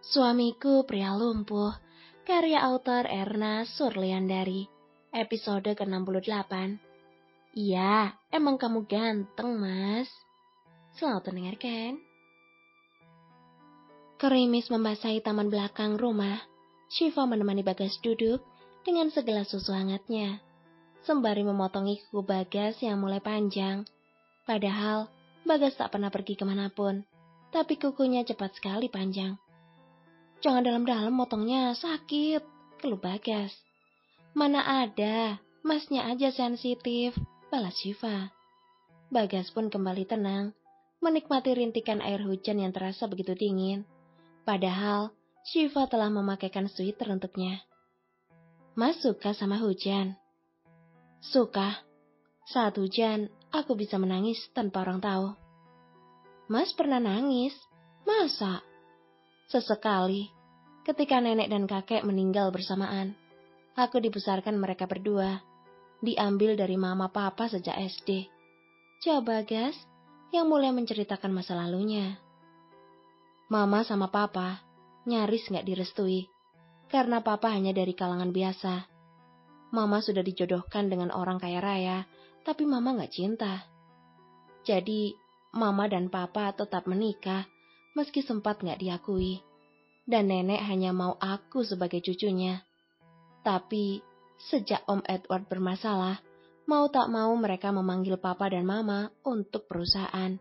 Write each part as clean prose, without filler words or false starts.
Suamiku Pria Lumpuh, karya autor Erna Surliandari, episode ke-68. Iya, emang kamu ganteng, Mas. Selamat mendengarkan. Gerimis membasahi taman belakang rumah. Syifa menemani Bagas duduk dengan segelas susu hangatnya, sembari memotongi kuku Bagas yang mulai panjang. Padahal Bagas tak pernah pergi kemanapun, tapi kukunya cepat sekali panjang. Jangan dalam-dalam motongnya, sakit, keluh Bagas. Mana ada, Masnya aja sensitif, balas Syifa. Bagas pun kembali tenang, menikmati rintikan air hujan yang terasa begitu dingin. Padahal Syifa telah memakaikan sweater untuknya. Mas suka sama hujan? Suka. Saat hujan, aku bisa menangis tanpa orang tahu. Mas pernah nangis? Masa? Sesekali, ketika nenek dan kakek meninggal bersamaan. Aku dibesarkan mereka berdua, diambil dari mama papa sejak SD. Jawab Bagas, yang mulai menceritakan masa lalunya. Mama sama papa nyaris gak direstui, karena papa hanya dari kalangan biasa. Mama sudah dijodohkan dengan orang kaya raya, tapi mama gak cinta. Jadi, mama dan papa tetap menikah, meski sempat gak diakui. Dan nenek hanya mau aku sebagai cucunya. Tapi, sejak Om Edward bermasalah, mau tak mau mereka memanggil papa dan mama untuk perusahaan.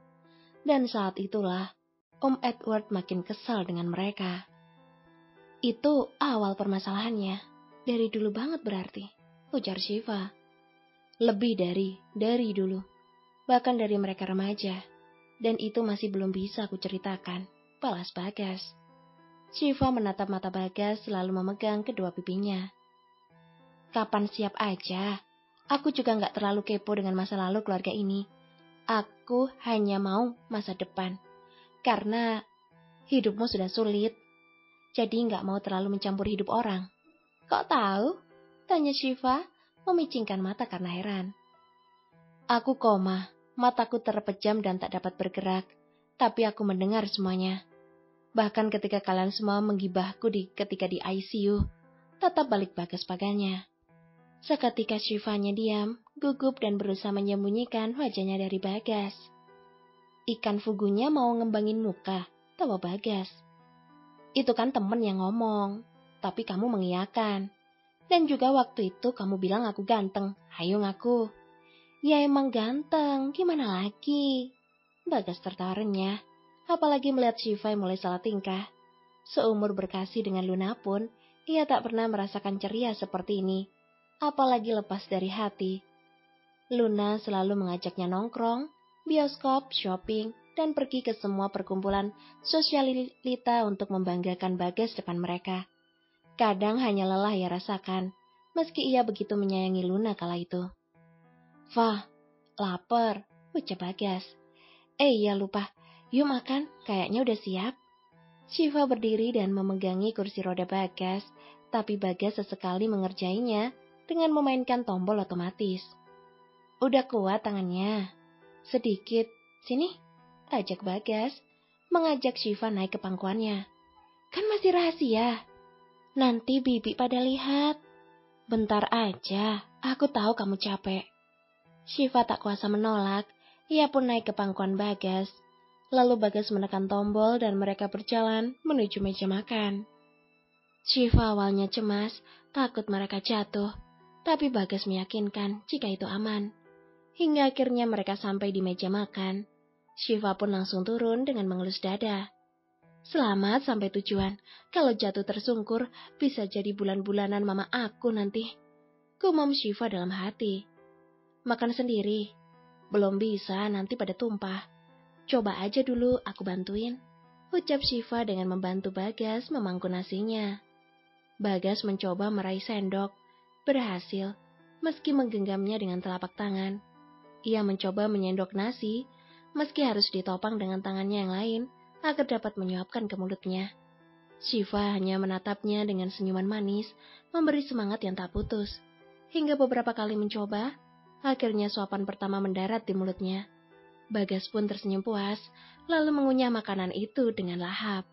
Dan saat itulah, Om Edward makin kesal dengan mereka. Itu awal permasalahannya. Dari dulu banget berarti, ujar Syifa. Lebih dari dulu. Bahkan dari mereka remaja. Dan itu masih belum bisa aku ceritakan, balas Bagas. Syifa menatap mata Bagas lalu memegang kedua pipinya. Kapan siap aja. Aku juga gak terlalu kepo dengan masa lalu keluarga ini. Aku hanya mau masa depan. Karena hidupmu sudah sulit. Jadi gak mau terlalu mencampur hidup orang. Kok tahu? Tanya Syifa, memicingkan mata karena heran. Aku koma, mataku terpejam dan tak dapat bergerak. Tapi aku mendengar semuanya. Bahkan ketika kalian semua menggibahku ketika di ICU, tetap balik Bagas pagannya. Seketika Syifanya diam, gugup dan berusaha menyembunyikan wajahnya dari Bagas. Ikan fugunya mau ngembangin muka, tawa Bagas. Itu kan temen yang ngomong, tapi kamu mengiyakan. Dan juga waktu itu kamu bilang aku ganteng, hayo ngaku. Ya emang ganteng, gimana lagi? Bagas tertawa renyah, apalagi melihat Syifa mulai salah tingkah. Seumur berkasih dengan Luna pun, ia tak pernah merasakan ceria seperti ini. Apalagi lepas dari hati. Luna selalu mengajaknya nongkrong, bioskop, shopping, dan pergi ke semua perkumpulan sosialita untuk membanggakan Bagas depan mereka. Kadang hanya lelah ia rasakan, meski ia begitu menyayangi Luna kala itu. Fah, lapar, ucap Bagas. Iya lupa, yuk makan, kayaknya udah siap. Syifa berdiri dan memegangi kursi roda Bagas, tapi Bagas sesekali mengerjainya dengan memainkan tombol otomatis. Udah kuat tangannya. Sedikit, sini, ajak Bagas, mengajak Syifa naik ke pangkuannya. Kan masih rahasia. Nanti bibi pada lihat. Bentar aja, aku tahu kamu capek. Syifa tak kuasa menolak, ia pun naik ke pangkuan Bagas. Lalu Bagas menekan tombol dan mereka berjalan menuju meja makan. Syifa awalnya cemas, takut mereka jatuh. Tapi Bagas meyakinkan jika itu aman. Hingga akhirnya mereka sampai di meja makan. Syifa pun langsung turun dengan mengelus dada. Selamat sampai tujuan. Kalau jatuh tersungkur, bisa jadi bulan-bulanan mama aku nanti. Gumam Syifa dalam hati. Makan sendiri. Belum bisa, nanti pada tumpah. Coba aja dulu, aku bantuin. Ucap Syifa dengan membantu Bagas memangku nasinya. Bagas mencoba meraih sendok. Berhasil, meski menggenggamnya dengan telapak tangan. Ia mencoba menyendok nasi, meski harus ditopang dengan tangannya yang lain, agar dapat menyuapkan ke mulutnya. Syifa hanya menatapnya dengan senyuman manis, memberi semangat yang tak putus. Hingga beberapa kali mencoba, akhirnya suapan pertama mendarat di mulutnya. Bagas pun tersenyum puas, lalu mengunyah makanan itu dengan lahap.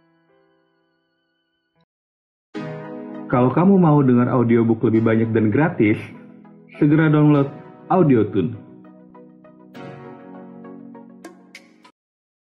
Kalau kamu mau dengar audiobook lebih banyak dan gratis, segera download Audiotune.